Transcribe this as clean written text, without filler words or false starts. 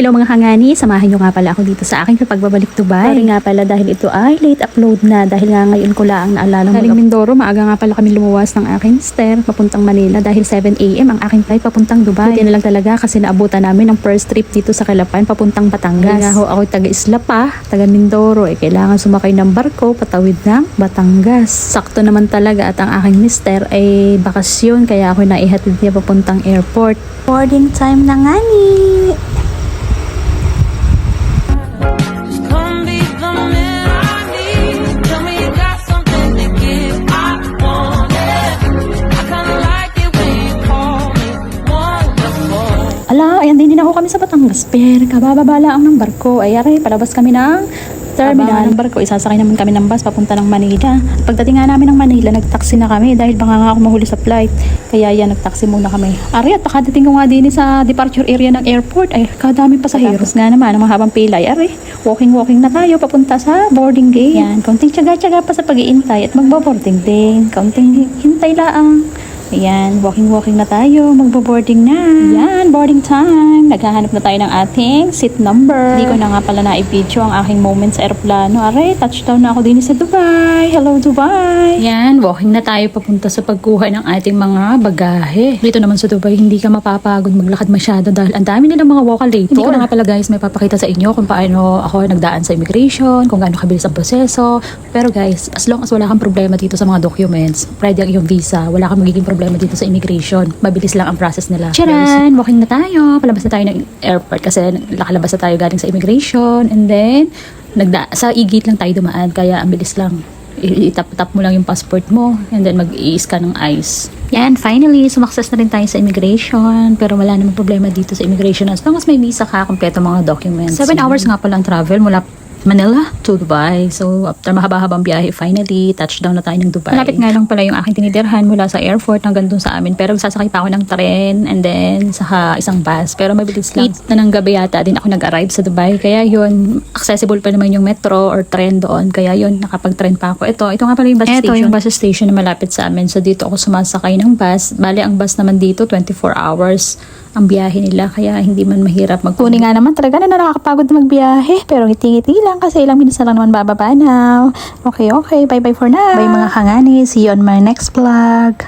Hello mga hangani, samahan nyo nga pala ako dito sa akin sa pagbabalik Dubai. Sorry nga pala dahil ito ay late upload na dahil nga ngayon ko lang naalala galing Mindoro, maaga nga pala kami lumuwas ng aking mister papuntang Manila dahil 7 AM ang aking flight papuntang Dubai. Buti na lang talaga kasi naabutan namin ang first trip dito sa Calapan papuntang Batangas. Nga ho ako taga Isla pa, taga Mindoro, kailangan sumakay ng barko patawid ng Batangas. Sakto naman talaga at ang aking mister ay bakasyon kaya ako naihatid niya papuntang airport. Boarding time na nga ni. Ala, ayan din ako kami sa Batangas. Pero kabababala ang ng barko. Ay, aray, palabas kami ng terminal ng barko. Isasakay naman kami ng bus papunta ng Manila. Pagdating nga namin ng Manila, nagtaxi na kami dahil baka nga ako mahuli sa flight. Kaya yan, nagtaxi muna kami. Aray, at pakadating ko nga din sa departure area ng airport. Ay, kadaming pasaheros nga naman. Ang mahabang pilay. Aray, walking na tayo papunta sa boarding gate. Yan, kaunting tsaga-tsaga pa sa pag-iintay at magbo-boarding din. Kaunting hintay laang. Ayan, walking na tayo, magbo-boarding na. Ayan, boarding time. Naghahanap na tayo ng ating seat number. Hindi ko na nga pala na-i-video ang aking moments sa aeroplano. Aray, touchdown na ako din sa Dubai. Hello, Dubai. Ayan, walking na tayo papunta sa pagkuha ng ating mga bagahe. Dito naman sa Dubai, hindi ka mapapagod maglakad masyado dahil ang dami nilang mga walk-a-lator. Hindi ko na nga pala guys, may papakita sa inyo kung paano ako nagdaan sa immigration, kung gaano kabilis ang proseso. Pero guys, as long as wala kang problema dito sa mga documents, ready ang iyong visa, wala kang magiging problema dito sa immigration. Mabilis lang ang process nila. Charan! Walking na tayo. Palabas na tayo ng airport kasi nakalabas na tayo galing sa immigration and then sa e-gate lang tayo dumaan kaya ang bilis lang. Itap-tap mo lang yung passport mo and then mag-i-scan ng eyes. Yan, finally, sumakses na rin tayo sa immigration pero wala namang problema dito sa immigration as long as may visa ka, kompleto mga documents. 7 hours nga pala ang travel mula Manila to Dubai. So, after mahaba-habang biyahe, finally, touchdown na tayo ng Dubai. Malapit nga lang pala yung aking tinitirhan mula sa airport hanggang dun sa amin. Pero sasakay pa ako ng tren and then sa isang bus. Pero mabilis lang. 8 na ng gabi yata din ako nag-arrive sa Dubai. Kaya yun, accessible pa naman yung metro or tren doon. Kaya yun, nakapag-tren pa ako. Ito nga pala yung bus station. Ito yung bus station na malapit sa amin. So, dito ako sumasakay ng bus. Bale, ang bus naman dito, 24 hours ang biyahe nila kaya hindi man mahirap magkunin nga naman talaga na nakakapagod na magbiyahe pero ngiti-ngiti lang kasi ilang minutes na lang naman bababa na. Okay, bye for now. Bye mga hangani, see you on my next vlog.